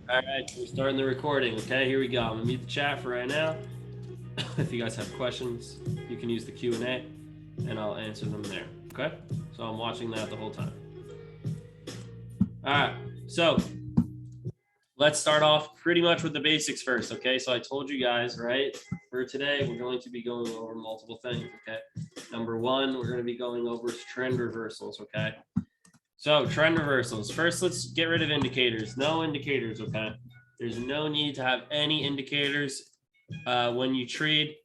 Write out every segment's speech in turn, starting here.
All right, we're starting the recording. Okay, here we go. I'm gonna mute the chat for right now. If you guys have questions, you can use the Q&A, and I'll answer them there. Okay, so I'm watching that the whole time. All right, so let's start off pretty much with the basics first. Okay, so I told you guys, right, for today we're going to be going over multiple things. Okay, number one, we're going to be going over trend reversals. Okay, so trend reversals. First, let's get rid of indicators. No indicators. Okay, there's no need to have any indicators when you trade,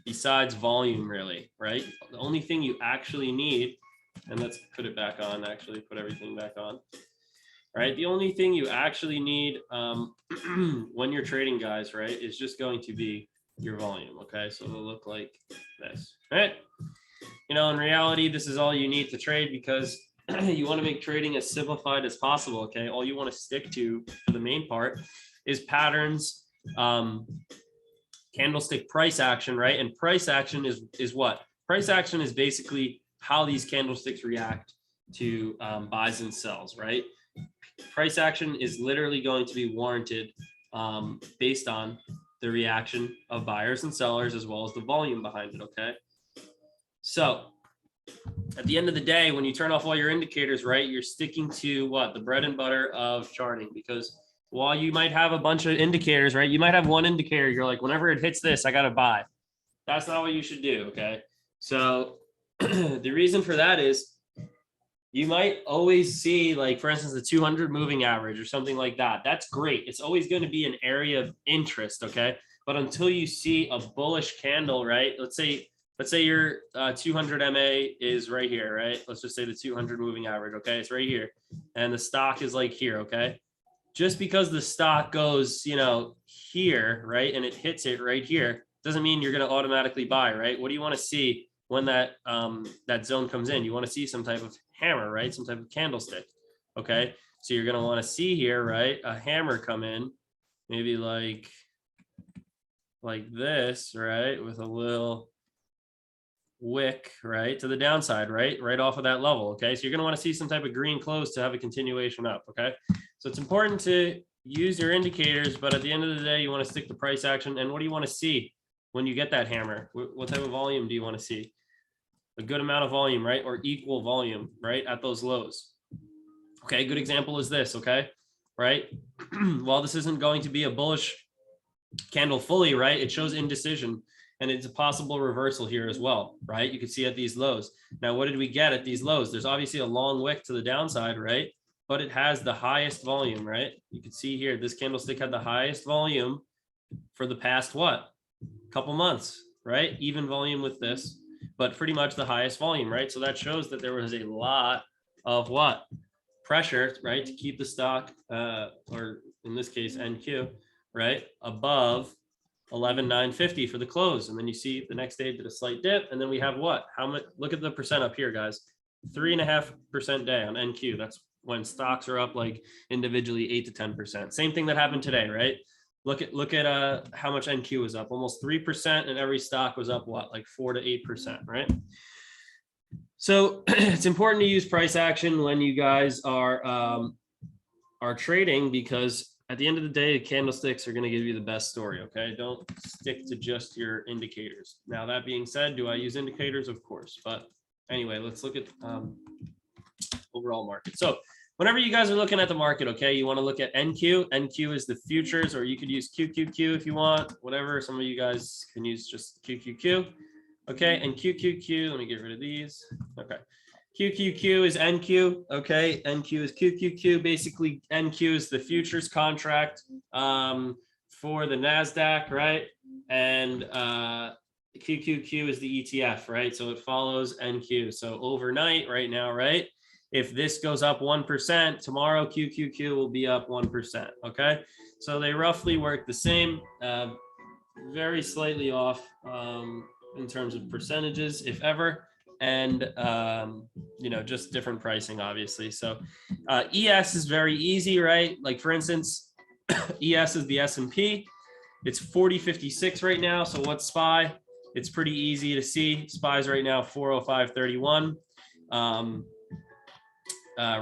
besides volume, really, right? The only thing you actually need, and let's put it back on, actually put everything back on, right? The only thing you actually need when you're trading, guys, right, is just going to be your volume. Okay, so it'll look like this, right? You know, in reality, this is all you need to trade because you want to make trading as simplified as possible. Okay, all you want to stick to for the main part is patterns, candlestick price action, right? And price action is what? Price action is basically how these candlesticks react to buys and sells, right? Price action is literally going to be warranted based on the reaction of buyers and sellers as well as the volume behind it. Okay, so at the end of the day, when you turn off all your indicators, right, you're sticking to what? The bread and butter of charting. Because while you might have a bunch of indicators, right, you might have one indicator, you're like, whenever it hits this, I got to buy. That's not what you should do. Okay, so the reason for that is you might always see, like, for instance, the 200 moving average or something like that. That's great. It's always going to be an area of interest. Okay, but until you see a bullish candle, right, let's say your 200 MA is right here, right? Let's just say the 200 moving average, okay? It's right here. And the stock is like here, okay? Just because the stock goes, you know, here, right? And it hits it right here, doesn't mean you're going to automatically buy, right? What do you want to see when that zone comes in? You want to see some type of hammer, right? Some type of candlestick, okay? So you're going to want to see here, right? A hammer come in, maybe like this, right? With a little wick, right, to the downside, right off of that level. Okay, so you're going to want to see some type of green close to have a continuation up. Okay, so it's important to use your indicators, but at the end of the day, you want to stick to price action. And what do you want to see when you get that hammer? What type of volume do you want to see? A good amount of volume, right, or equal volume, right, at those lows. Okay, good example is this. Okay, right. While this isn't going to be a bullish candle fully, right, it shows indecision. And it's a possible reversal here as well, right? You can see at these lows. Now, what did we get at these lows? There's obviously a long wick to the downside, right? But it has the highest volume, right? You can see here, this candlestick had the highest volume for the past, what? Couple months, right? Even volume with this, but pretty much the highest volume, right? So that shows that there was a lot of what? Pressure, right? To keep the stock, or in this case, NQ, right? Above 11,950 for the close. And then you see the next day did a slight dip. And then we have what? How much? Look at the percent up here, guys. 3.5% day on NQ. That's when stocks are up like individually 8 to 10%. Same thing that happened today, right? Look at how much NQ was up, almost 3%, and every stock was up what, like 4 to 8%, right? So it's important to use price action when you guys are trading, because at the end of the day, the candlesticks are going to give you the best story. Okay, don't stick to just your indicators. Now, that being said, do I use indicators? Of course. But anyway, let's look at overall market. So whenever you guys are looking at the market, okay, you want to look at NQ. NQ is the futures, or you could use QQQ if you want, whatever. Some of you guys can use just QQQ. Okay, and QQQ, let me get rid of these. Okay. QQQ is NQ, okay? NQ is QQQ. Basically, NQ is the futures contract for the NASDAQ, right? And QQQ is the ETF, right? So it follows NQ. So overnight right now, right? If this goes up 1%, tomorrow QQQ will be up 1%, okay? So they roughly work the same, very slightly off in terms of percentages, if ever. And you know, just different pricing, obviously. So ES is very easy, right? Like, for instance, ES is the S&P. It's 40.56 right now. So what's SPY? It's pretty easy to see. SPY's right now 405.31.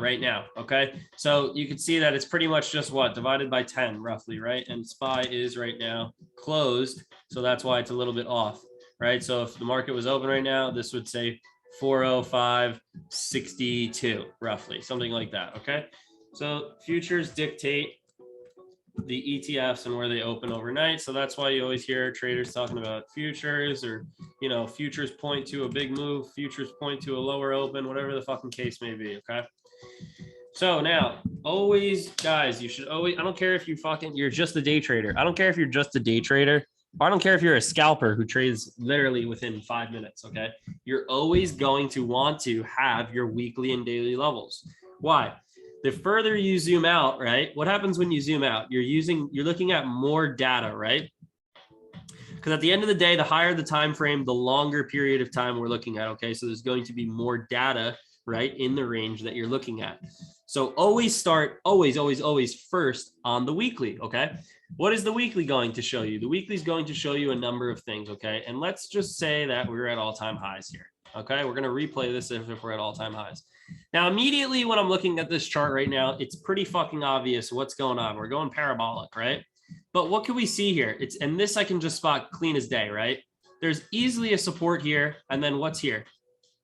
right now. Okay, so you can see that it's pretty much just what divided by 10 roughly, right? And SPY is right now closed, so that's why it's a little bit off, right? So if the market was open right now, this would say 405.62 roughly, something like that. Okay, so futures dictate the ETFs and where they open overnight. So that's why you always hear traders talking about futures, or, you know, futures point to a big move, futures point to a lower open, whatever the fucking case may be. Okay. So now, always, guys, you should always, I don't care if you're just a day trader. I don't care if you're just a day trader. I don't care if you're a scalper who trades literally within 5 minutes. Okay. You're always going to want to have your weekly and daily levels. Why? The further you zoom out, right? What happens when you zoom out? You're looking at more data, right? Because at the end of the day, the higher the time frame, the longer period of time we're looking at. Okay, so there's going to be more data, right, in the range that you're looking at. So always start, always first on the weekly. Okay, what is the weekly going to show you? The weekly is going to show you a number of things. Okay, and let's just say that we're at all-time highs here. Okay, we're going to replay this if we're at all-time highs. Now, immediately when I'm looking at this chart right now, it's pretty fucking obvious what's going on. We're going parabolic, right? But what can we see here? And this I can just spot clean as day, right? There's easily a support here. And then what's here?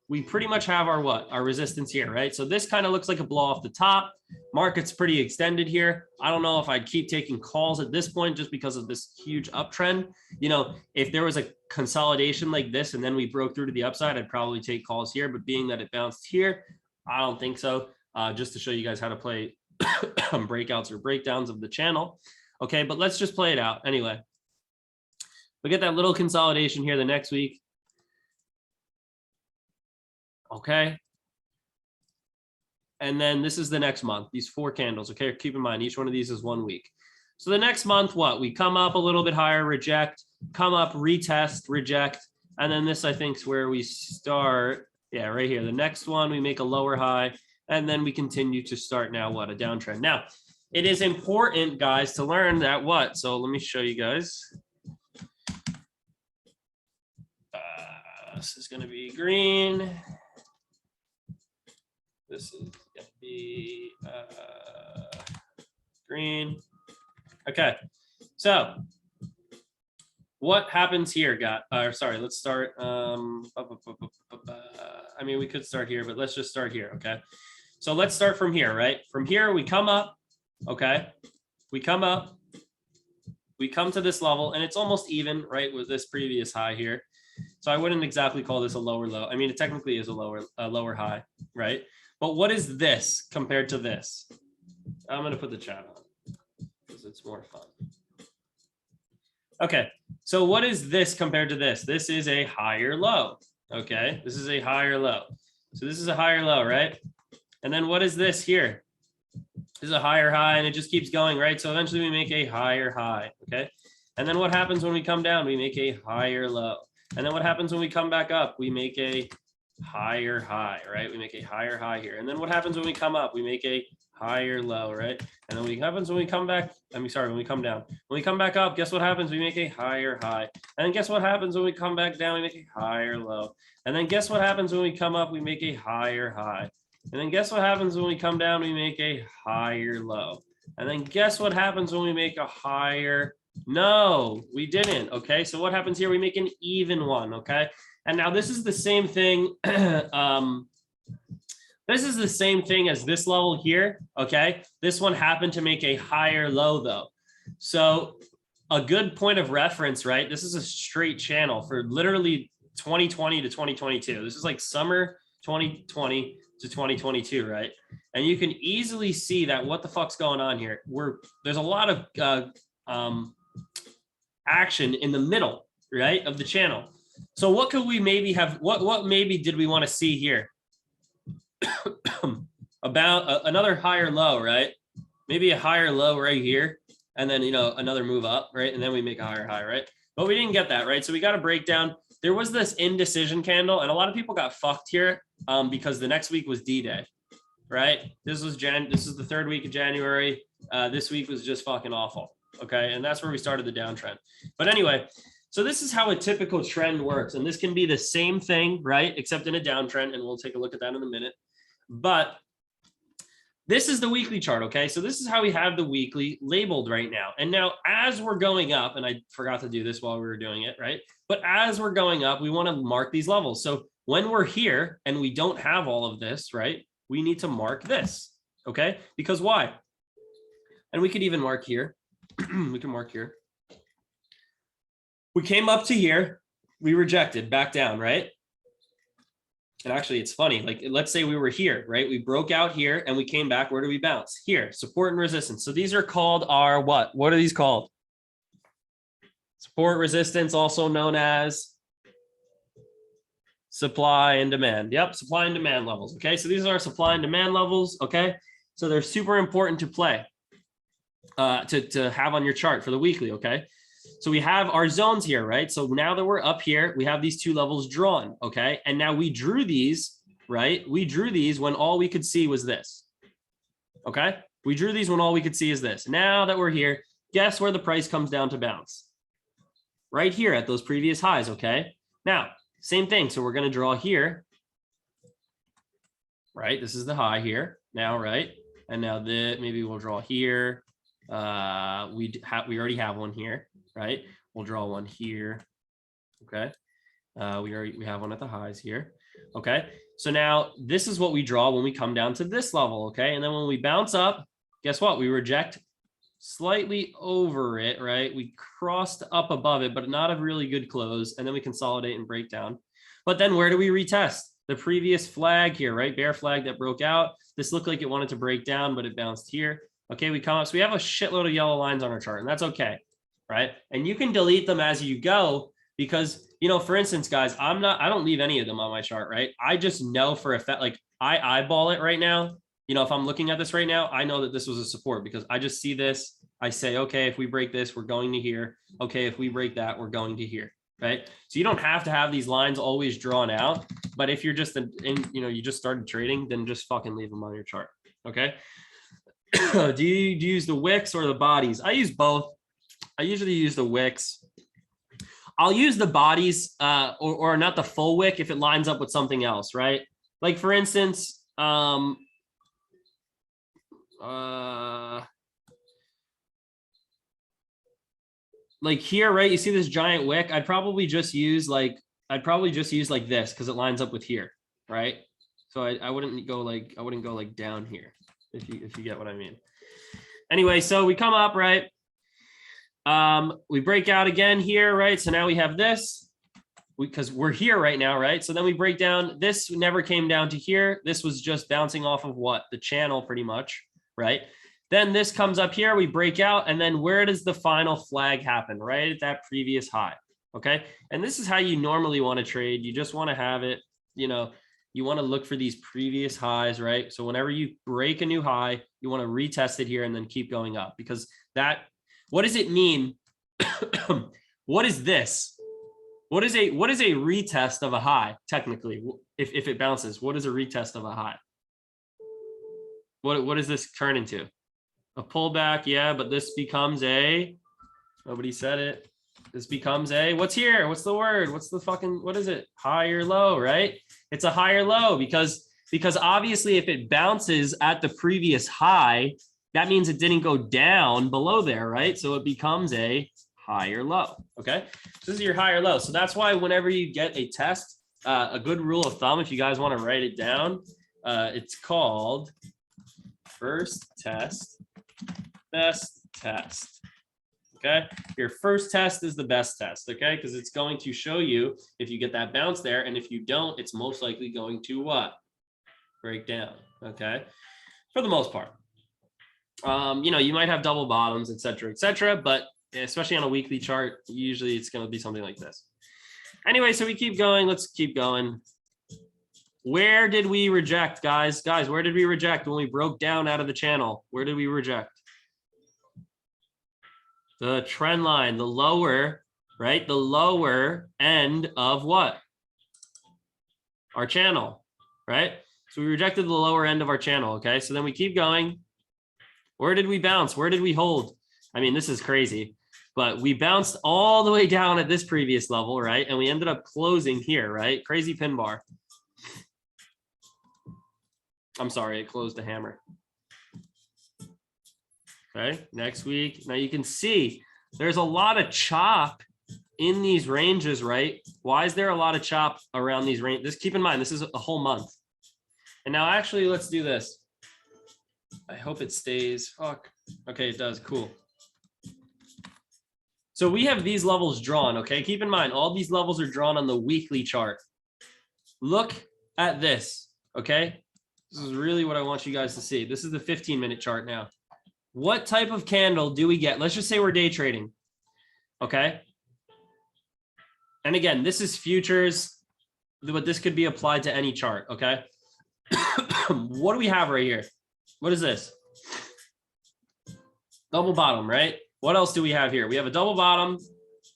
We pretty much have our resistance here, right? So this kind of looks like a blow off the top. Market's pretty extended here. I don't know if I'd keep taking calls at this point just because of this huge uptrend. You know, if there was a consolidation like this and then we broke through to the upside, I'd probably take calls here. But being that it bounced here, I don't think so. Just to show you guys how to play breakouts or breakdowns of the channel. Okay, but let's just play it out anyway. We get that little consolidation here the next week. Okay. And then this is the next month, these 4 candles. Okay, keep in mind, each one of these is 1 week. So the next month, what? We come up a little bit higher, reject, come up, retest, reject. And then this, I think, is where we start. Yeah, right here. The next one, we make a lower high. And then we continue to start now, what? A downtrend. Now, it is important, guys, to learn that what? So let me show you guys. This is going to be green. This is going to be green. Okay. So what happens here, sorry, let's start. I mean, we could start here, but let's just start here. Okay. So let's start from here, right? From here, we come up. Okay. We come up. We come to this level, and it's almost even, right, with this previous high here. So I wouldn't exactly call this a lower low. I mean, it technically is a lower high, right? But what is this compared to this? I'm going to put the chat on because it's more fun. Okay, so what is this compared to this? This is a higher low. Okay, this is a higher low. So this is a higher low, right? And then what is this here? This is a higher high, and it just keeps going, right? So eventually we make a higher high. Okay, and then what happens when we come down? We make a higher low. And then what happens when we come back up? We make a higher high, right? We make a higher high here. And then what happens when we come up? We make a higher low, right? And then what happens when we come back? when we come down. When we come back up, guess what happens? We make a higher high. And then guess what happens when we come back down? We make a higher low. And then guess what happens when we come up? We make a higher high. And then guess what happens when we come down? We make a higher low. And then guess what happens when we make a higher? No, we didn't. Okay, so what happens here? We make an even one. Okay, and now this is the same thing. This is the same thing as this level here. Okay, this one happened to make a higher low though. So a good point of reference, right? This is a straight channel for literally 2020 to 2022. This is like summer 2020 to 2022, right? And you can easily see that what the fuck's going on here. There's a lot of action in the middle, right, of the channel. So what could we maybe have? What maybe did we want to see here? About another higher low, right? Maybe a higher low right here, and then another move up, right? And then we make a higher high, right? But we didn't get that, right? So we got a breakdown. There was this indecision candle, and a lot of people got fucked here because the next week was D-Day, right? This is the 3rd week of January. This week was just fucking awful. Okay, and that's where we started the downtrend. But anyway, so this is how a typical trend works, and this can be the same thing, right, except in a downtrend, and we'll take a look at that in a minute. But This is the weekly chart, okay? So this is how we have the weekly labeled right now. And now as we're going up, and I forgot to do this while we were doing it, right? But as we're going up, we want to mark these levels. So when we're here and we don't have all of this, right? We need to mark this, okay? Because why? And we could even mark here. We can mark here. We came up to here, we rejected, back down, right? And actually, it's funny. Like, let's say we were here, right? We broke out here and we came back. Where do we bounce? Here, support and resistance. So these are called our what? What are these called? Support, resistance, also known as supply and demand. Yep, supply and demand levels. Okay, so these are our supply and demand levels. Okay, so they're super important to play, to have on your chart for the weekly. Okay. So we have our zones here, right? So now that we're up here, we have these two levels drawn, okay? And now we drew these, right? We drew these when all we could see was this, okay? We drew these when all we could see is this. Now that we're here, guess where the price comes down to bounce? Right here at those previous highs, okay? Now, same thing. So we're going to draw here, right? This is the high here now, right? And now maybe we'll draw here. We already have one here. Right, we'll draw one here. Okay, we have one at the highs here. Okay, so now this is what we draw when we come down to this level. Okay, and then when we bounce up, guess what? We reject slightly over it. Right, we crossed up above it, but not a really good close, and then we consolidate and break down. But then where do we retest? The previous flag here, right? Bear flag that broke out. This looked like it wanted to break down, but it bounced here. Okay, we come up. So we have a shitload of yellow lines on our chart, and that's okay. Right? And you can delete them as you go because, you know, for instance, guys, I don't leave any of them on my chart, right? I just know for a fact, like I eyeball it right now. You know, if I'm looking at this right now, I know that this was a support because I just see this. I say, okay, if we break this, we're going to here. Okay, if we break that, we're going to here, right? So you don't have to have these lines always drawn out. But if you're just you just started trading, then just fucking leave them on your chart. Okay. Do you use the wicks or the bodies? I use both. I usually use the wicks. I'll use the bodies or not the full wick if it lines up with something else, right? Like for instance, like here, right? You see this giant wick? I'd probably just use like this because it lines up with here, right? So I wouldn't go like down here if you get what I mean. Anyway, so we come up, right? We break out again here, right? So now we have this because we're here right now, right? So then we break down. This never came down to here. This was just bouncing off of what? The channel pretty much, right? Then this comes up here, we break out, and then where does the final flag happen? Right at that previous high, okay? And this is how you normally want to trade. You just want to have it, you know, you want to look for these previous highs, right? So whenever you break a new high, you want to retest it here and then keep going up because what does it mean? What is this? What is a retest of a high technically? If it bounces, what is a retest of a high? What does this turn into? A pullback, yeah, but this becomes nobody said it. This becomes what's here? What's the word? What's the fucking, what is it? High or low, right? It's a higher low because obviously if it bounces at the previous high, that means it didn't go down below there, right? So it becomes a higher low, okay? So this is your higher low. So that's why whenever you get a test, a good rule of thumb, if you guys want to write it down, it's called first test, best test, okay? Your first test is the best test, okay? Because it's going to show you if you get that bounce there, and if you don't, it's most likely going to what? Break down, okay? For the most part. You know, you might have double bottoms, et cetera, but especially on a weekly chart, usually it's going to be something like this. Anyway, so we keep going. Let's keep going. Where did we reject, guys? Guys, where did we reject when we broke down out of the channel? Where did we reject? The trend line, the lower, right? The lower end of what? Our channel, right? So we rejected the lower end of our channel, okay? So then we keep going. Where did we bounce? Where did we hold? I mean, this is crazy, but we bounced all the way down at this previous level, right? And we ended up closing here, right? Crazy pin bar. I'm sorry, it closed the hammer. Okay, next week. Now you can see there's a lot of chop in these ranges, right? Why is there a lot of chop around these ranges? Keep in mind, this is a whole month. And now actually, let's do this. I hope it stays. Fuck. Okay, it does. Cool. So we have these levels drawn, okay? Keep in mind, all these levels are drawn on the weekly chart. Look at this, okay? This is really what I want you guys to see. This is the 15-minute chart now. What type of candle do we get? Let's just say we're day trading, okay? And again, this is futures, but this could be applied to any chart, okay? What do we have right here? What is this? Double bottom, right? What else do we have here? We have a double bottom.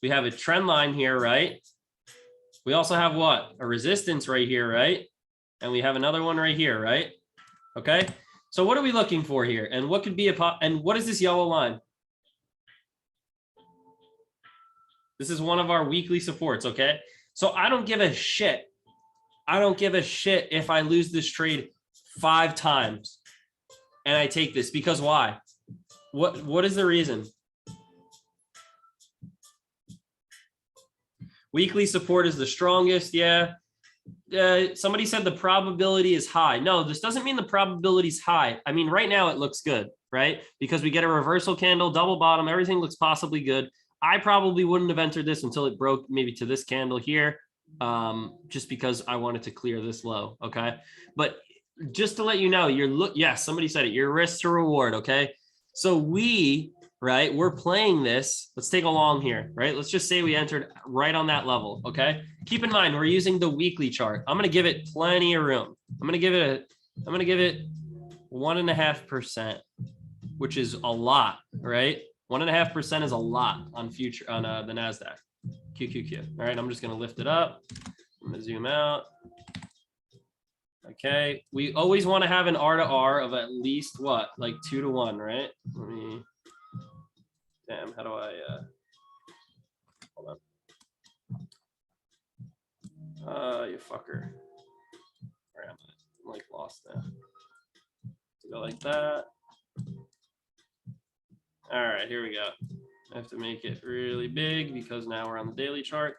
We have a trend line here, right? We also have what? A resistance right here, right? And we have another one right here, right? Okay. So what are we looking for here? And what could be and what is this yellow line? This is one of our weekly supports, okay? So I don't give a shit. I don't give a shit if I lose this trade 5 times and I take this, because why? What is the reason? Weekly support is the strongest. Yeah. Somebody said the probability is high. No, this doesn't mean the probability is high. I mean, right now it looks good, right? Because we get a reversal candle, double bottom, everything looks possibly good. I probably wouldn't have entered this until it broke maybe to this candle here, just because I wanted to clear this low, okay? But just to let you know, yes, somebody said it, your risk to reward, okay? So we're playing this. Let's take a long here, right? Let's just say we entered right on that level, okay? Keep in mind, we're using the weekly chart. I'm going to give it plenty of room. I'm going to give it 1.5%, which is a lot, right? 1.5% is a lot on the NASDAQ, QQQ. All right, I'm just going to lift it up. I'm going to zoom out. Okay, we always want to have an R to R of at least what? Like 2 to 1, right? Damn, how do I, hold on. You fucker. Where am I? I'm like lost now. Go like that. All right, here we go. I have to make it really big because now we're on the daily chart.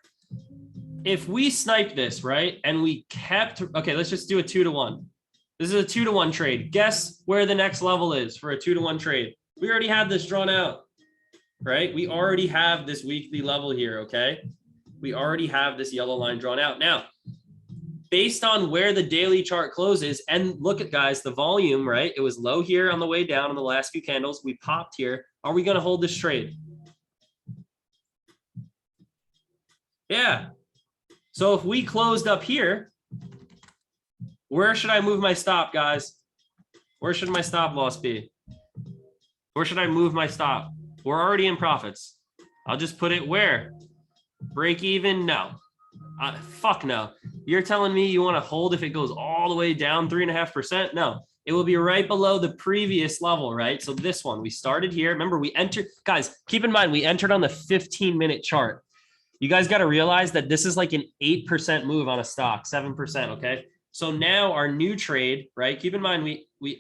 If we snipe this, right, and we kept, okay, let's just do a 2 to 1. This is a 2 to 1 trade. Guess where the next level is for a 2 to 1 trade? We already have this drawn out, right? We already have this weekly level here, okay? We already have this yellow line drawn out. Now, based on where the daily chart closes, and look at, guys, the volume, right? It was low here on the way down on the last few candles. We popped here. Are we going to hold this trade? Yeah. So if we closed up here, where should I move my stop, guys? Where should my stop loss be? Where should I move my stop? We're already in profits. I'll just put it where? Break even? No. Fuck no. You're telling me you want to hold if it goes all the way down 3.5%? No. It will be right below the previous level, right? So this one, we started here. Remember, we entered, guys, keep in mind, we entered on the 15-minute chart. You guys got to realize that this is like an 8% move on a stock, 7%, okay? So now our new trade, right? Keep in mind,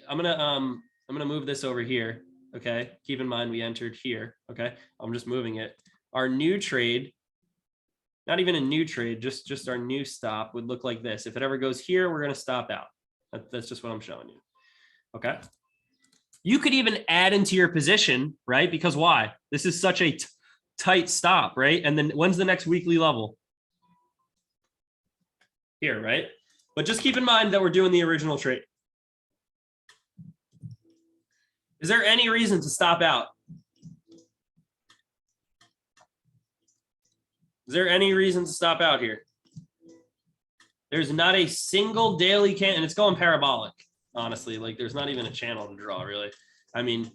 I'm gonna move this over here, okay? Keep in mind we entered here, okay? I'm just moving it. Our new trade, not even a new trade, just our new stop would look like this. If it ever goes here, we're gonna stop out. That's just what I'm showing you, okay? You could even add into your position, right? Because why? This is such a tight stop, right? And then when's the next weekly level? Here, right? But just keep in mind that we're doing the original trade. Is there any reason to stop out? Is there any reason to stop out here? There's not a single daily candle, and it's going parabolic, honestly. Like there's not even a channel to draw, really. I mean,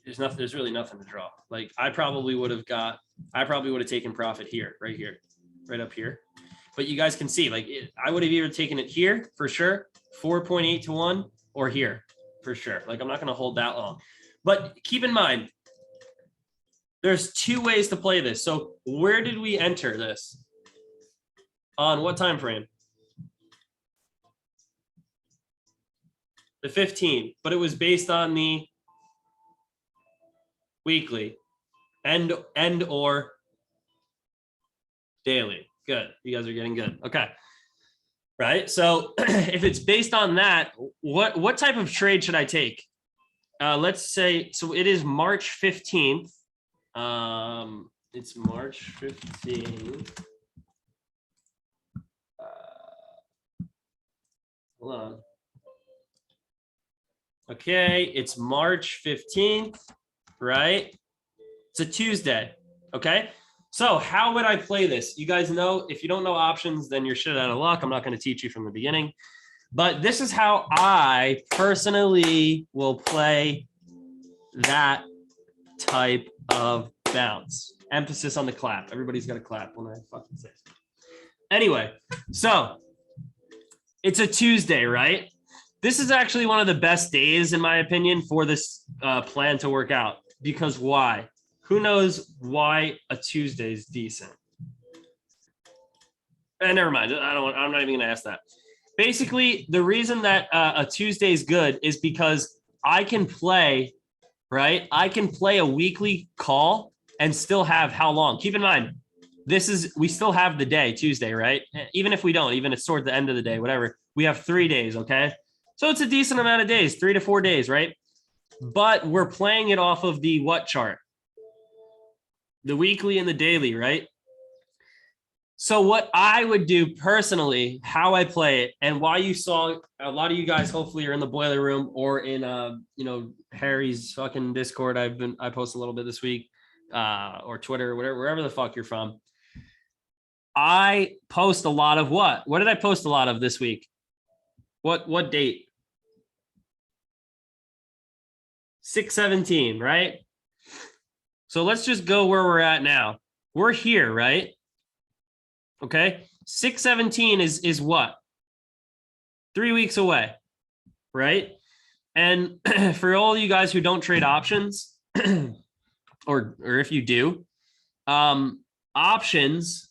there's really nothing to draw. Like I probably would have taken profit here, right up here. But you guys can see, like I would have either taken it here for sure, 4.8 to 1, or here for sure. Like I'm not going to hold that long. But keep in mind, there's 2 ways to play this. So where did we enter this? On what time frame? The 15, but it was based on the weekly, and or daily. Good. You guys are getting good. Okay. Right. So if it's based on that, what type of trade should I take? Let's say, so it is March 15th. It's March 15th. Hold on. Okay, it's March 15th, right? It's a Tuesday. Okay. So how would I play this? You guys know, if you don't know options, then you're shit out of luck. I'm not going to teach you from the beginning. But this is how I personally will play that type of bounce. Emphasis on the clap. Everybody's got to clap when I fucking say so. Anyway, so it's a Tuesday, right? This is actually one of the best days, in my opinion, for this plan to work out. Because why? Who knows why a Tuesday is decent? Never mind. I'm not even going to ask that. Basically, the reason that a Tuesday is good is because I can play, right? I can play a weekly call and still have how long? Keep in mind, we still have the day, Tuesday, right? Even if we don't, even it's towards the end of the day, whatever, we have 3 days, okay? So it's a decent amount of days, 3 to 4 days, right? But we're playing it off of the what chart? The weekly and the daily, right? So what I would do personally, how I play it, and why you saw a lot of you guys hopefully are in the boiler room or in Harry's fucking Discord. I post a little bit this week, or Twitter, wherever the fuck you're from. I post a lot of what? What did I post a lot of this week? What date? 6/17, right? So let's just go where we're at now. We're here, right? Okay. 6/17 is what? 3 weeks away, right? And for all you guys who don't trade options, or if you do, options,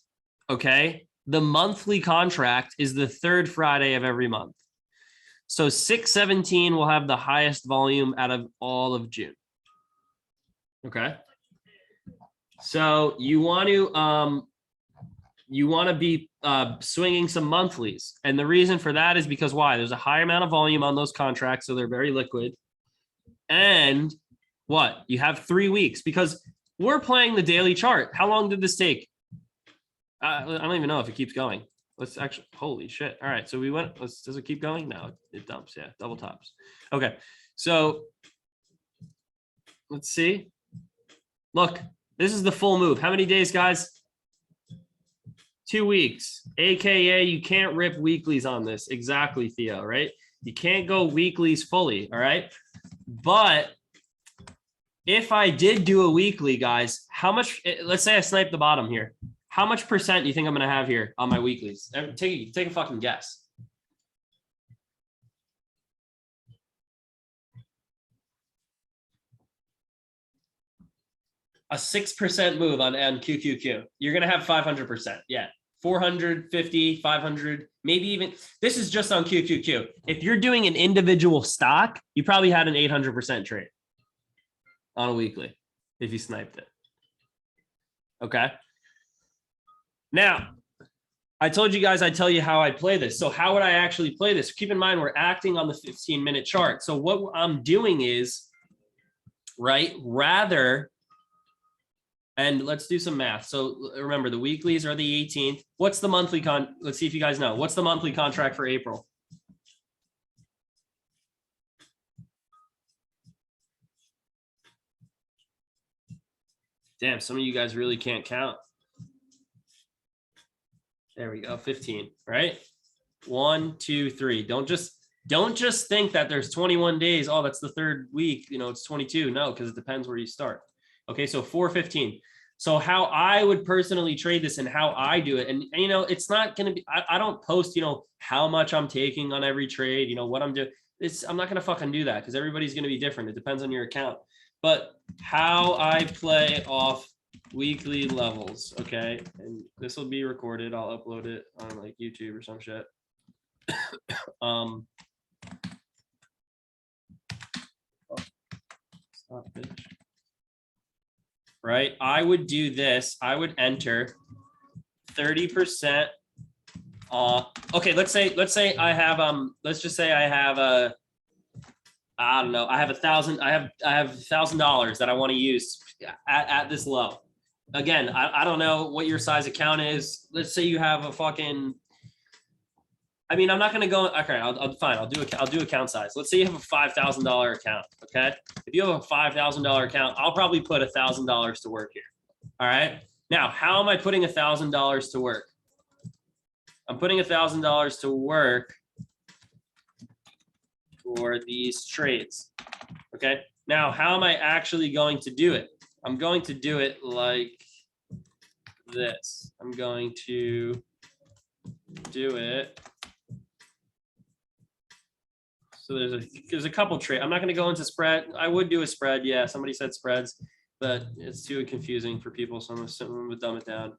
okay, the monthly contract is the 3rd Friday of every month. So 6/17 will have the highest volume out of all of June. Okay. So you want to be swinging some monthlies. And the reason for that is because why? There's a high amount of volume on those contracts, so they're very liquid. And what? You have 3 weeks because we're playing the daily chart. How long did this take? I don't even know if it keeps going. Let's actually, holy shit. All right. So we went, does it keep going? No, it dumps. Yeah. Double tops. Okay. So let's see. Look, this is the full move. How many days, guys? 2 weeks. AKA you can't rip weeklies on this. Exactly, Theo, right? You can't go weeklies fully. All right. But if I did do a weekly, guys, how much, let's say I snipe the bottom here. How much percent do you think I'm going to have here on my weeklies? Take a fucking guess. A 6% move on QQQ. You're going to have 500%. Yeah. 450, 500, maybe even. This is just on QQQ. If you're doing an individual stock, you probably had an 800% trade on a weekly if you sniped it. Okay. Now, I told you guys I'd tell you how I play this. So how would I actually play this? Keep in mind, we're acting on the 15-minute chart. So what I'm doing is, right, and let's do some math. So remember, the weeklies are the 18th. What's the monthly let's see if you guys know. What's the monthly contract for April? Damn, some of you guys really can't count. There we go, 15, right? 1, 2, 3. Don't just think that there's 21 days. Oh, that's the 3rd week. It's 22. No, because it depends where you start. Okay, so 4/15. So how I would personally trade this and how I do it, and it's not going to be. I don't post, how much I'm taking on every trade. What I'm doing. I'm not going to fucking do that because everybody's going to be different. It depends on your account. But how I play off weekly levels, okay, and this will be recorded. I'll upload it on like YouTube or some shit. Stop, bitch. right? I would do this. I would enter 30%. Okay, let's say I have let's just say I have I don't know, I have $1,000 that I want to use at this low. Again, I don't know what your size account is. Let's say you have a fucking, I mean, I'm not going to go. Okay, fine. I'll do account size. Let's say you have a $5,000 account. Okay, if you have a $5,000 account, I'll probably put $1,000 to work here. All right. Now, how am I putting $1,000 to work? I'm putting $1,000 to work for these trades. Okay. Now, how am I actually going to do it? I'm going to do it like this. I'm going to do it. So there's a couple trade. I'm not going to go into spread. I would do a spread. Yeah, somebody said spreads, but it's too confusing for people. So I'm would dumb it down.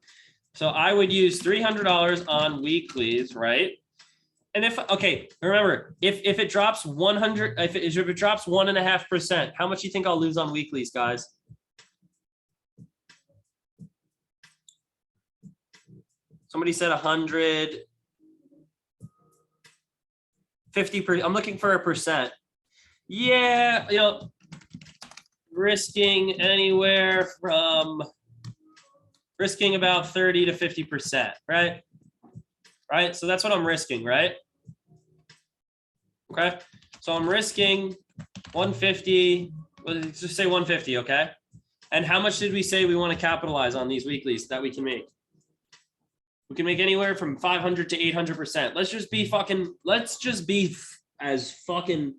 So I would use $300 on weeklies, right? And okay, remember, if it drops 100, if it drops 1.5%, how much do you think I'll lose on weeklies, guys? Somebody said 150%. I'm looking for a percent. Yeah, you know, risking anywhere from about 30 to 50%, right? Right. So that's what I'm risking, right? Okay. So I'm risking 150. Let's just say 150. Okay. And how much did we say we want to capitalize on these weeklies that we can make? We can make anywhere from 500 to 800%. Let's just be as fucking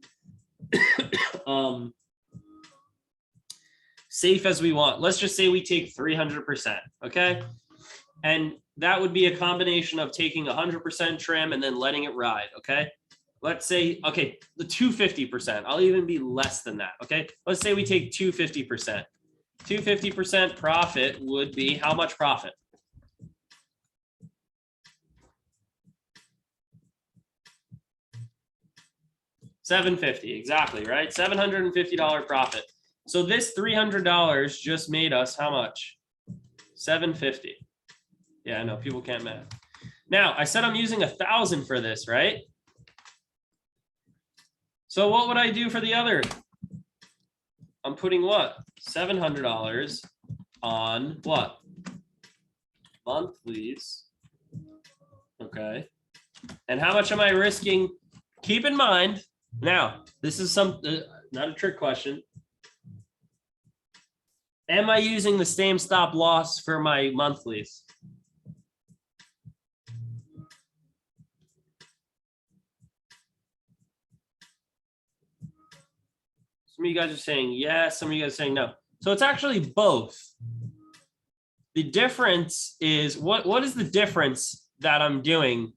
safe as we want. Let's just say we take 300%. Okay. And that would be a combination of taking 100% trim and then letting it ride. Okay. Let's say, okay, the 250%. I'll even be less than that. Okay. Let's say we take 250%. 250% profit would be how much profit? $750, exactly, right? $750 profit. So this $300 just made us how much? $750. Yeah, I know people can't math. Now I said I'm using 1,000 for this, right? So what would I do for the other? I'm putting what? $700 on what? Monthlies. Okay. And how much am I risking? Keep in mind, now, this is not a trick question. Am I using the same stop loss for my monthlies? Some of you guys are saying yes, some of you guys are saying no. So it's actually both. The difference is, what is the difference that I'm doing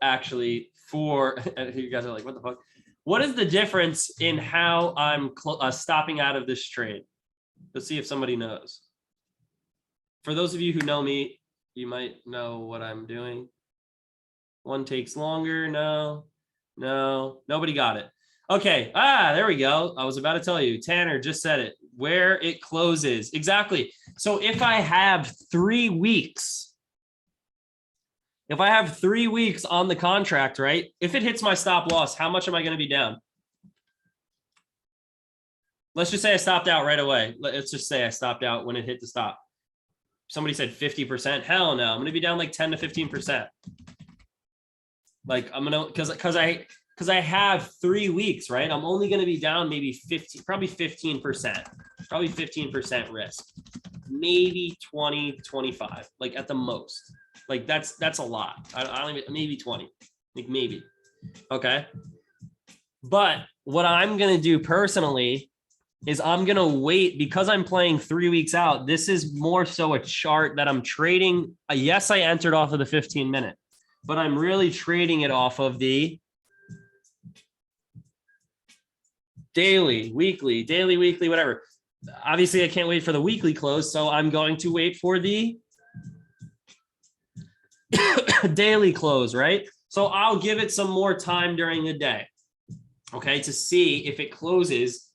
actually for, you guys are like, what the fuck? What is the difference in how I'm stopping out of this trade? Let's see if somebody knows. For those of you who know me, you might know what I'm doing. One takes longer. No, nobody got it. Okay. There we go. I was about to tell you, Tanner just said it, where it closes. Exactly. So if I have 3 weeks, if I have 3 weeks on the contract, right? If it hits my stop loss, how much am I going to be down? Let's just say I stopped out right away. Let's just say I stopped out when it hit the stop. Somebody said 50%. Hell no. I'm going to be down like 10 to 15%. Like I'm going to, because I have 3 weeks, right? I'm only going to be down maybe 15%, probably 15% risk, maybe 20, 25, like at the most. Like that's a lot. I don't even, maybe 20, like maybe. Okay. But what I'm going to do personally is I'm going to wait, because I'm playing 3 weeks out. This is more so a chart that I'm trading. Yes, I entered off of the 15-minute, but I'm really trading it off of the daily, weekly, whatever. Obviously I can't wait for the weekly close. So I'm going to wait for the daily close, right? So I'll give it some more time during the day, okay, to see if it closes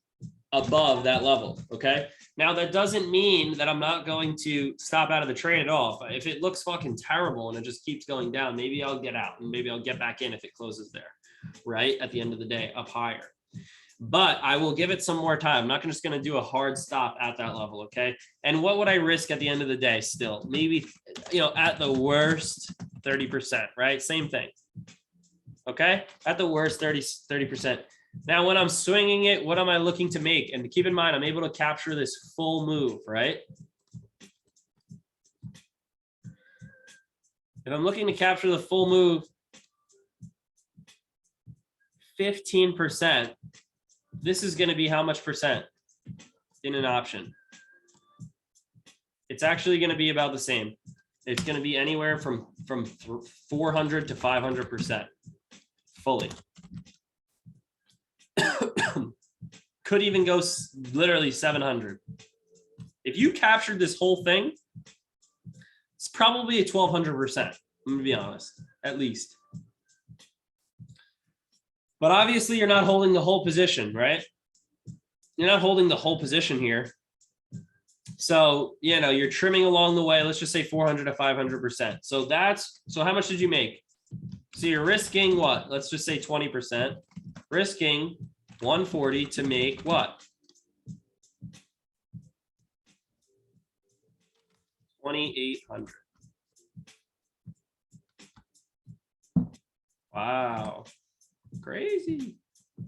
above that level, okay? Now, that doesn't mean that I'm not going to stop out of the trade at all. If it looks fucking terrible and it just keeps going down, maybe I'll get out and maybe I'll get back in if it closes there, right? At the end of the day, up higher. But I will give it some more time. I'm not just going to do a hard stop at that level, okay? And what would I risk at the end of the day still? Maybe, at the worst, 30%, right? Same thing, okay? At the worst, 30%. Now, when I'm swinging it, what am I looking to make? And keep in mind, I'm able to capture this full move, right? If I'm looking to capture the full move, 15%, this is going to be how much percent in an option? It's actually going to be about the same. It's going to be anywhere from 400 to 500% fully. Could even go literally 700. If you captured this whole thing, it's probably a 1200%. I'm going to be honest, at least. But obviously, you're not holding the whole position, right? You're not holding the whole position here. So, you're trimming along the way. Let's just say 400 to 500%. So how much did you make? So you're risking what? Let's just say 20%. Risking 140 to make what? 2,800. Wow. Crazy. So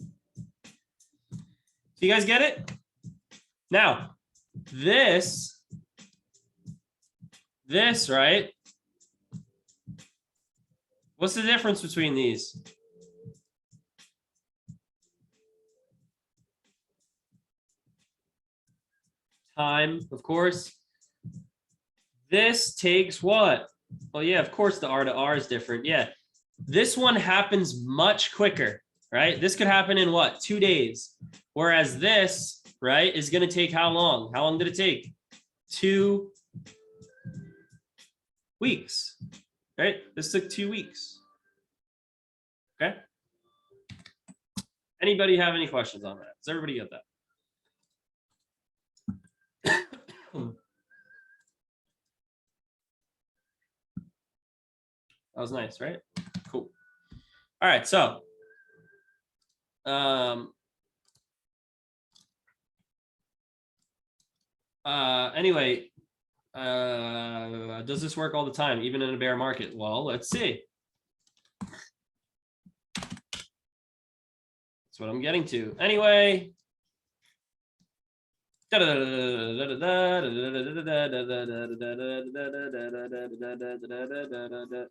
you guys get it? Now, this, right? What's the difference between these? Time, of course. This takes what? Well, yeah, of course the R to R is different. Yeah. This one happens much quicker, right? This could happen in what? 2 days. Whereas this, right, is going to take how long? How long did it take? 2 weeks, right? This took 2 weeks. Okay. Anybody have any questions on that? Does everybody get that? That was nice, right? Cool. All right, so anyway, does this work all the time, even in a bear market? Well, let's see. That's what I'm getting to. Anyway.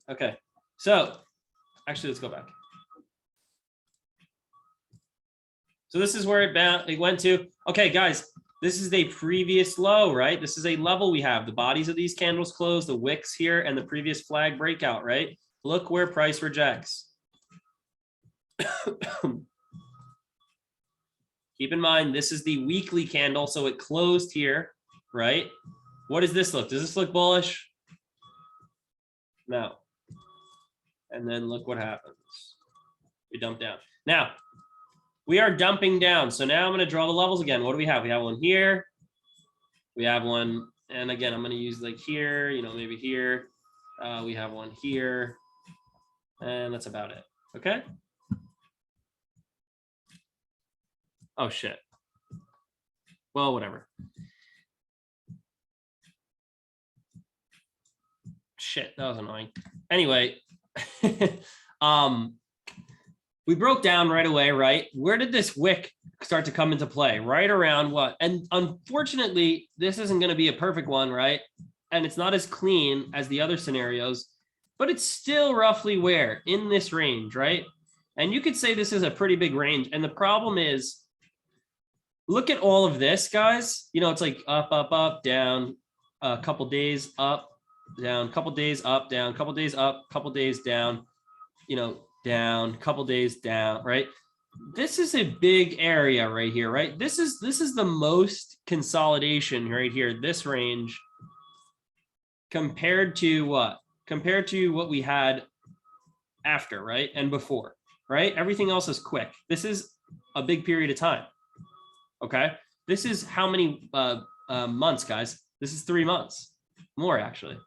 Okay, so actually, let's go back. So this is where it went to. Okay, guys, this is a previous low, right? This is a level we have. The bodies of these candles close, the wicks here, and the previous flag breakout, right? Look where price rejects. Keep in mind, this is the weekly candle, so it closed here, right? What does this look? Does this look bullish? No. And then look what happens. We dump down. Now, we are dumping down. So now I'm going to draw the levels again. What do we have? We have one here. We have one, and again, I'm going to use like here, maybe here. We have one here, and that's about it. Okay. Oh, shit. Well, whatever. Shit, that was annoying. Anyway, we broke down right away, right? Where did this wick start to come into play? Right around what? And unfortunately, this isn't going to be a perfect one, right? And it's not as clean as the other scenarios, but it's still roughly where? In this range, right? And you could say this is a pretty big range. And the problem is, look at all of this, guys. It's like up, up, up, down, a couple days up, down, couple days up, down, couple days up, couple days down, down, couple days down, right? This is a big area right here, right? This is the most consolidation right here, this range, compared to what? Compared to what we had after, right? And before, right? Everything else is quick. This is a big period of time. Okay. This is how many months, guys? This is 3 months, more actually.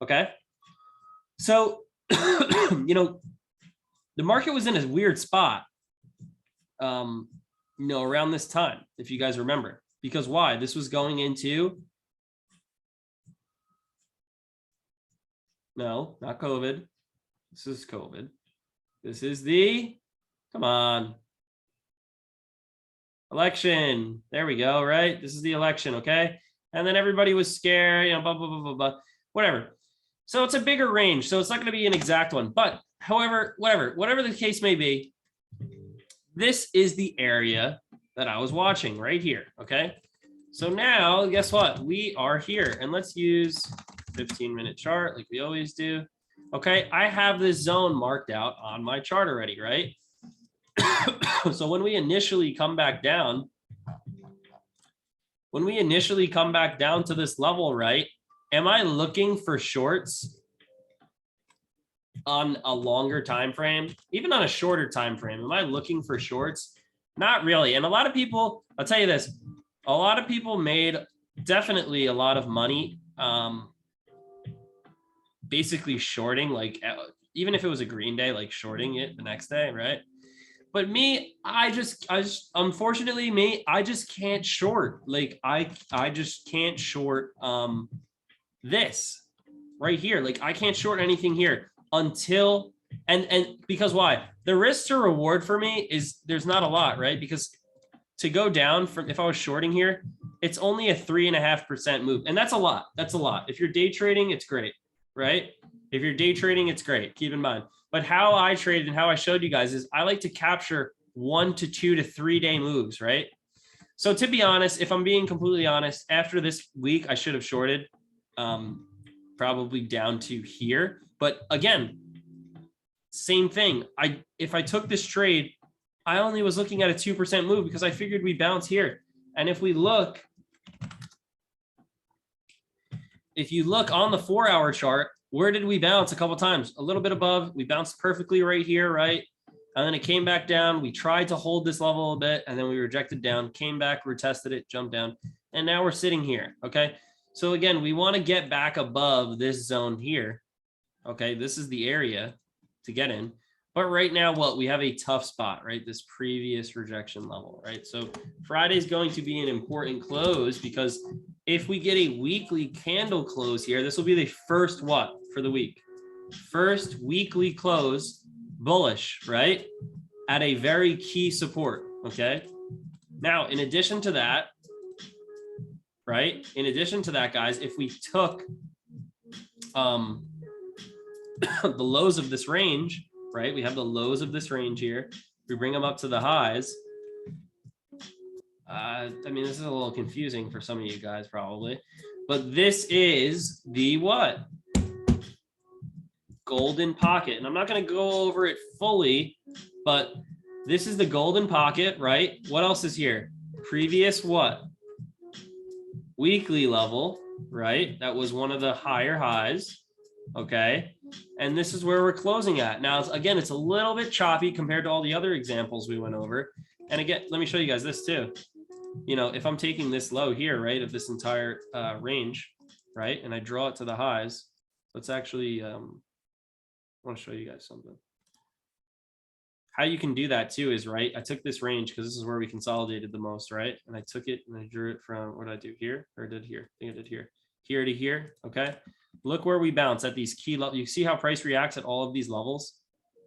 Okay. So, you know, the market was in a weird spot, you know, around this time, if you guys remember, because why? This was going into, no, not COVID. This is COVID. This is the, come on, election. There we go, right? This is the election, okay? And then everybody was scared, you know, blah, blah, blah, blah, blah, whatever. So it's a bigger range. So it's not going to be an exact one. But however, whatever the case may be, this is the area that I was watching right here, okay? So now, guess what? We are here. And let's use 15-minute chart like we always do. Okay, I have this zone marked out on my chart already, right? So when we initially come back down, to this level, right? Am I looking for shorts on a longer time frame, even on a shorter time frame? Am I looking for shorts? Not really. And a lot of people, I'll tell you this, a lot of people made definitely a lot of money basically shorting, like even if it was a green day, like shorting it the next day, right? But me, I just unfortunately me, I just can't short. Like I just can't short this right here. Like I can't short anything here until, and because why? The risk to reward for me is there's not a lot, right? Because to go down from, if I was shorting here, it's only a 3.5% move. And that's a lot. That's a lot. If you're day trading, it's great, right? If you're day trading, it's great. Keep in mind. But how I trade and how I showed you guys is I like to capture 1 to 2 to 3 day moves, right? So to be honest, if I'm being completely honest, after this week, I should have shorted probably down to here. But again, same thing. If I took this trade, I only was looking at a 2% move because I figured we bounce here. And if you look on the 4-hour chart, where did we bounce a couple times? A little bit above. We bounced perfectly right here, right? And then it came back down. We tried to hold this level a bit, and then we rejected down, came back, retested it, jumped down, and now we're sitting here, okay? So again, we want to get back above this zone here, okay? This is the area to get in. But right now, what? We have a tough spot, right? This previous rejection level, right? So Friday is going to be an important close because if we get a weekly candle close here, this will be the first what for the week? First weekly close bullish, right? At a very key support, okay? Now, in addition to that, right? In addition to that, guys, if we took the lows of this range, right? We have the lows of this range here. We bring them up to the highs. I mean, this is a little confusing for some of you guys probably, but this is the what? Golden pocket. And I'm not going to go over it fully, but this is the golden pocket, right? What else is here? Previous what? Weekly level, right? That was one of the higher highs. Okay. And this is where we're closing at. Now, again, it's a little bit choppy compared to all the other examples we went over. And again, let me show you guys this too. You know, if I'm taking this low here, right, of this entire range, right, and I draw it to the highs, let's actually, I want to show you guys something. How you can do that too is, right, I took this range because this is where we consolidated the most, right? And I took it and I drew it from, what did I do here? Or did here? I think I did here. Here to here, okay? Look where we bounce at these key levels. You see how price reacts at all of these levels?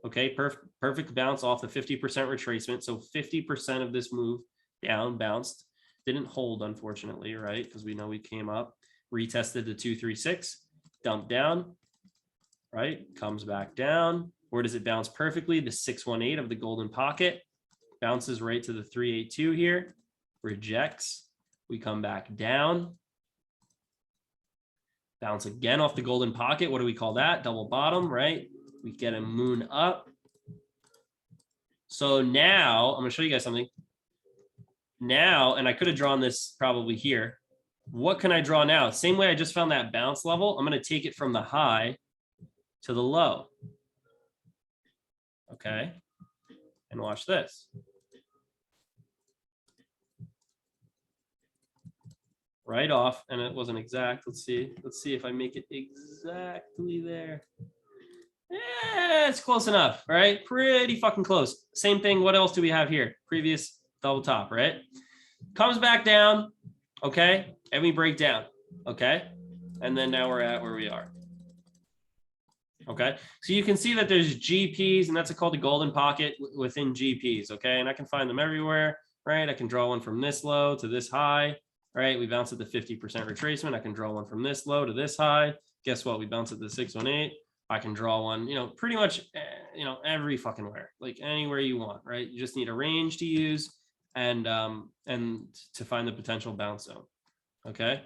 Okay, perfect bounce off the 50% retracement. So 50% of this move down bounced. Didn't hold, unfortunately, right? Because we know we came up, retested the 236, dumped down, right? Comes back down. Where does it bounce perfectly? The 618 of the golden pocket bounces right to the 382 here, rejects. We come back down, bounce again off the golden pocket. What do we call that? Double bottom, right? We get a moon up. So now I'm going to show you guys something. Now, and I could have drawn this probably here. What can I draw now? Same way I just found that bounce level. I'm going to take it from the high to the low. Okay. And watch this. right off, and it wasn't exact. Let's see if I make it exactly there. Yeah, it's close enough, right? Pretty fucking close. Same thing. What else do we have here? Previous double top, right? Comes back down, okay? And we break down, okay? And then now we're at where we are. Okay, so you can see that there's GPs, and that's called the golden pocket within GPs, okay? And I can find them everywhere, right? I can draw one from this low to this high, right? We bounce at the 50% retracement. I can draw one from this low to this high. Guess what? We bounce at the 618. I can draw one, pretty much, every fucking where, like anywhere you want, right? You just need a range to use and to find the potential bounce zone, okay?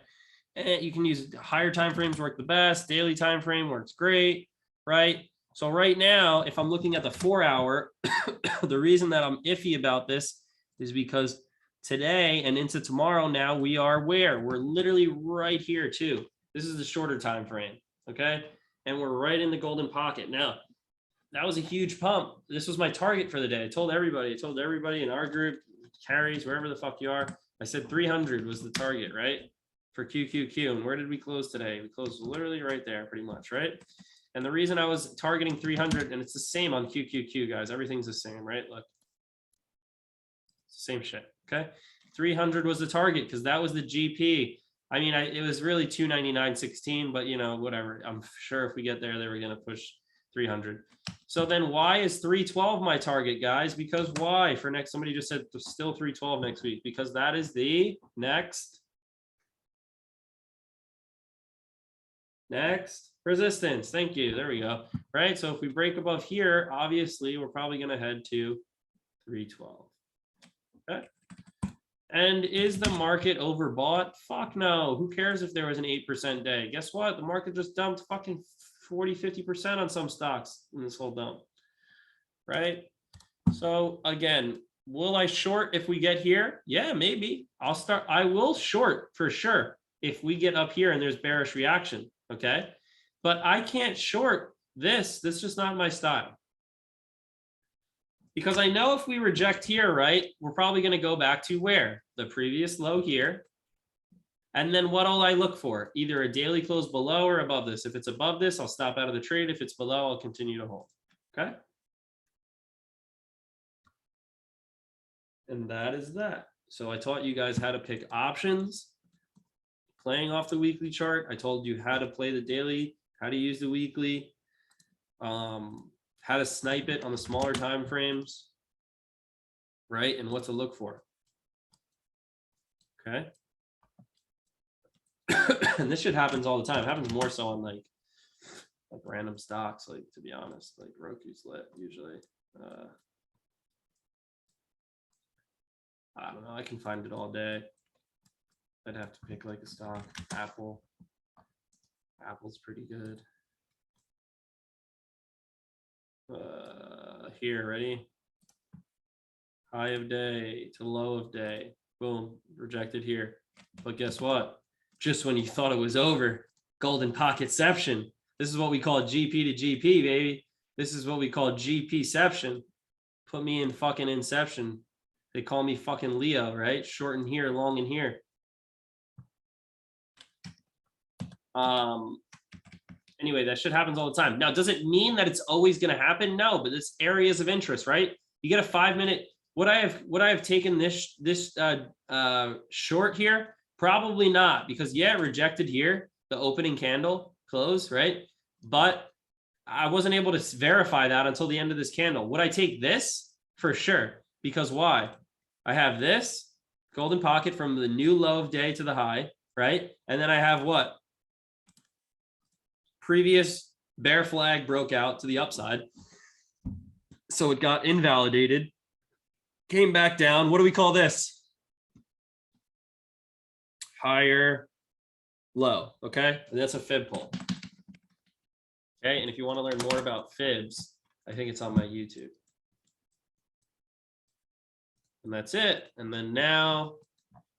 And you can use higher time frames, work the best. Daily time frame works great, right? So right now, if I'm looking at the 4 hour, the reason that I'm iffy about this is because today and into tomorrow now we are where? We're literally right here too. This is the shorter time frame, okay? And we're right in the golden pocket. Now, that was a huge pump. This was my target for the day. I told everybody in our group, carries, wherever the fuck you are. I said 300 was the target, right? For QQQ. And where did we close today? We closed literally right there pretty much, right? And the reason I was targeting 300, and it's the same on QQQ, guys. Everything's the same, right? Look, same shit, okay? 300 was the target because that was the GP. I mean, it was really 299.16, but whatever. I'm sure if we get there, they were going to push 300. So then why is 312 my target, guys? Because why? For next, somebody just said still 312 next week, because that is the next resistance. Thank you. There we go. Right. So if we break above here, obviously we're probably going to head to 312. Okay. And is the market overbought? Fuck no. Who cares if there was an 8% day? Guess what? The market just dumped fucking 40-50% on some stocks in this whole dump. Right. So again, will I short if we get here? Yeah, maybe. I will short for sure if we get up here and there's bearish reaction. Okay. But I can't short this. This is just not my style. Because I know if we reject here, right, we're probably going to go back to where? The previous low here. And then what'll I look for? Either a daily close below or above this. If it's above this, I'll stop out of the trade. If it's below, I'll continue to hold. Okay. And that is that. So I taught you guys how to pick options, playing off the weekly chart. I told you how to play the daily, how to use the weekly, how to snipe it on the smaller time frames, right? And what to look for. Okay. And this shit happens all the time. It happens more so on like random stocks, like, to be honest, like Roku's lit usually. I don't know. I can find it all day. I'd have to pick like a stock. Apple. Apple's pretty good. Here, ready? High of day to low of day. Boom, rejected here. But guess what? Just when you thought it was over, golden pocketception. This is what we call GP to GP, baby. This is what we call GPception. Put me in fucking inception. They call me fucking Leo, right? Short in here, long in here. Anyway, that shit happens all the time. Now, does it mean that it's always going to happen? No, but it's areas of interest, right? You get a 5-minute. Would I have taken this short here? Probably not, because yeah, it rejected here, the opening candle close, right? But I wasn't able to verify that until the end of this candle. Would I take this? For sure. Because why? I have this golden pocket from the new low of day to the high, right? And then I have what? Previous bear flag broke out to the upside. So it got invalidated, came back down. What do we call this? Higher low, okay? And that's a fib pull. Okay, and if you want to learn more about fibs, I think it's on my YouTube. And that's it. And then now,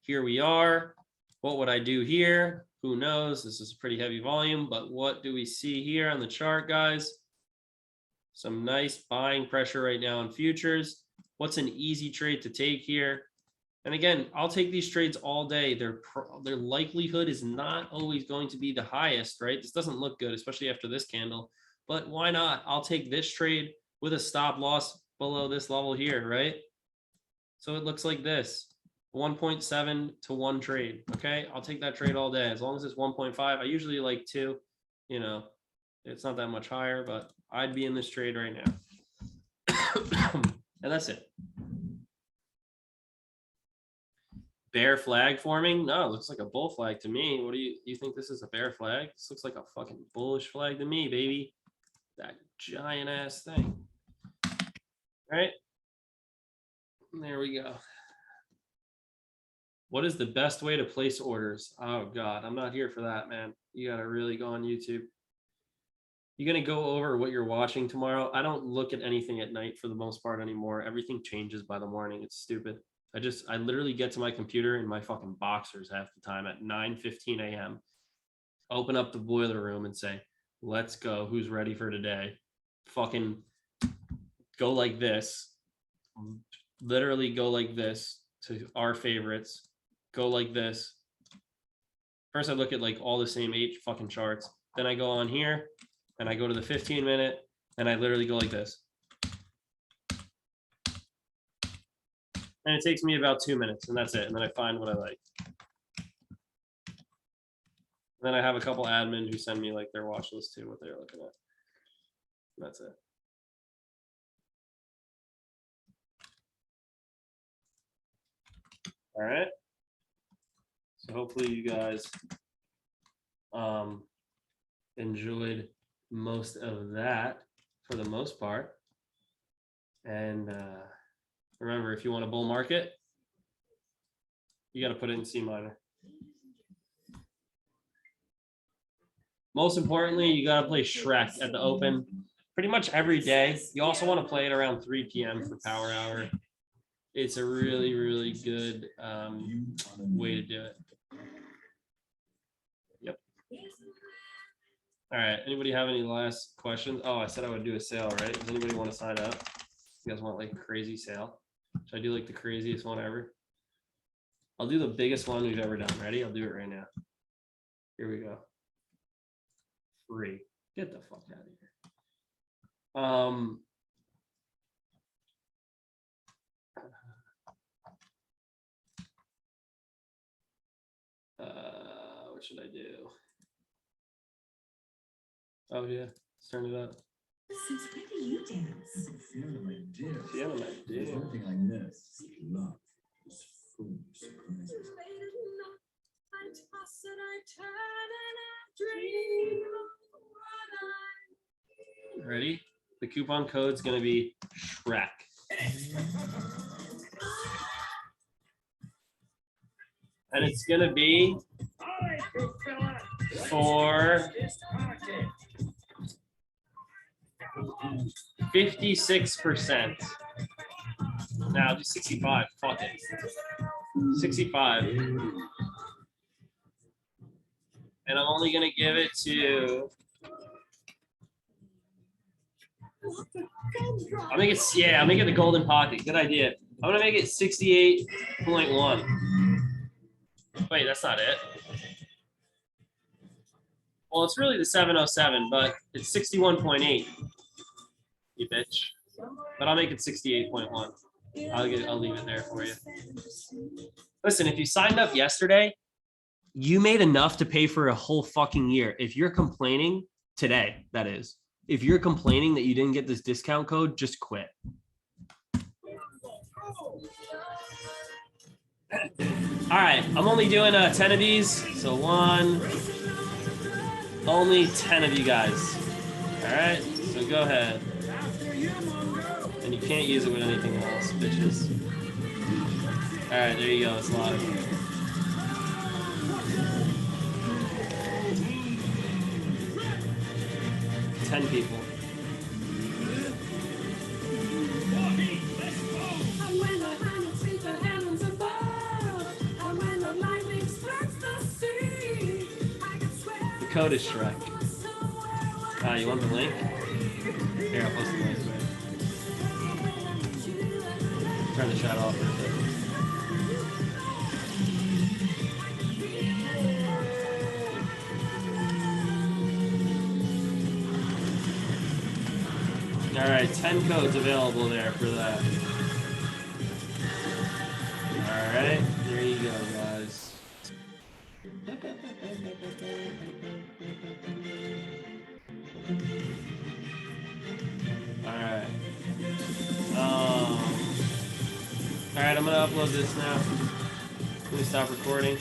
here we are. What would I do here? Who knows? This is a pretty heavy volume, but what do we see here on the chart, guys? Some nice buying pressure right now in futures. What's an easy trade to take here? And again, I'll take these trades all day. Their likelihood is not always going to be the highest, right? This doesn't look good, especially after this candle, but why not? I'll take this trade with a stop loss below this level here, right? So it looks like this, 1.7 to 1 trade, okay? I'll take that trade all day. As long as it's 1.5, I usually like 2, you know, it's not that much higher, but I'd be in this trade right now. And that's it. Bear flag forming? No, it looks like a bull flag to me. What do you think this is a bear flag? This looks like a fucking bullish flag to me, baby. That giant ass thing. All right. There we go. What is the best way to place orders? Oh God, I'm not here for that, man. You gotta really go on YouTube. You're gonna go over what you're watching tomorrow. I don't look at anything at night for the most part anymore. Everything changes by the morning. It's stupid. I literally get to my computer in my fucking boxers half the time at 9:15 a.m. Open up the boiler room and say, let's go. Who's ready for today? Fucking go like this. Literally go like this to our favorites. Go like this. First I look at like all the same 8 fucking charts. Then I go on here and I go to the 15-minute and I literally go like this. And it takes me about 2 minutes and that's it. And then I find what I like. And then I have a couple admin who send me like their watch list too, what they're looking at. And that's it. All right. So hopefully you guys enjoyed most of that for the most part. And remember, if you want a bull market, you got to put it in C minor. Most importantly, you got to play Shrek at the open pretty much every day. You also want to play it around 3 p.m. for power hour. It's a really, really good way to do it. Yep. All right. Anybody have any last questions? Oh, I said I would do a sale, right? Does anybody want to sign up? You guys want like a crazy sale? Should I do like the craziest one ever? I'll do the biggest one we've ever done. Ready? I'll do it right now. Here we go. Free. Get the fuck out of here. What should I do? Oh yeah, let's turn it up. Since when do you dance? Feeling like this. Something like this. Love is full of surprises. Ready? The coupon code's gonna be Shrek. And it's gonna be for 56%. Now do 65. Fuck it. 65. And I'm only gonna give it to. I'll make it the golden pocket. Good idea. I'm gonna make it 68.1. Wait, that's not it. Well, it's really the 707, but it's 61.8. You bitch. But I'll make it 68.1. I'll leave it there for you. Listen, if you signed up yesterday, you made enough to pay for a whole fucking year. If you're complaining today, that is. If you're complaining that you didn't get this discount code, just quit. All right, I'm only doing 10 of these. So only 10 of you guys. All right, so go ahead. And you can't use it with anything else, bitches. All right, there you go, it's live. Ten people. The code is Shrek. You want the link? Here, I'll post the link. Turn the chat off for a second. All right, 10 codes available there for that. All right, there you go, guys. All right. All right, I'm gonna upload this now. Let me stop recording.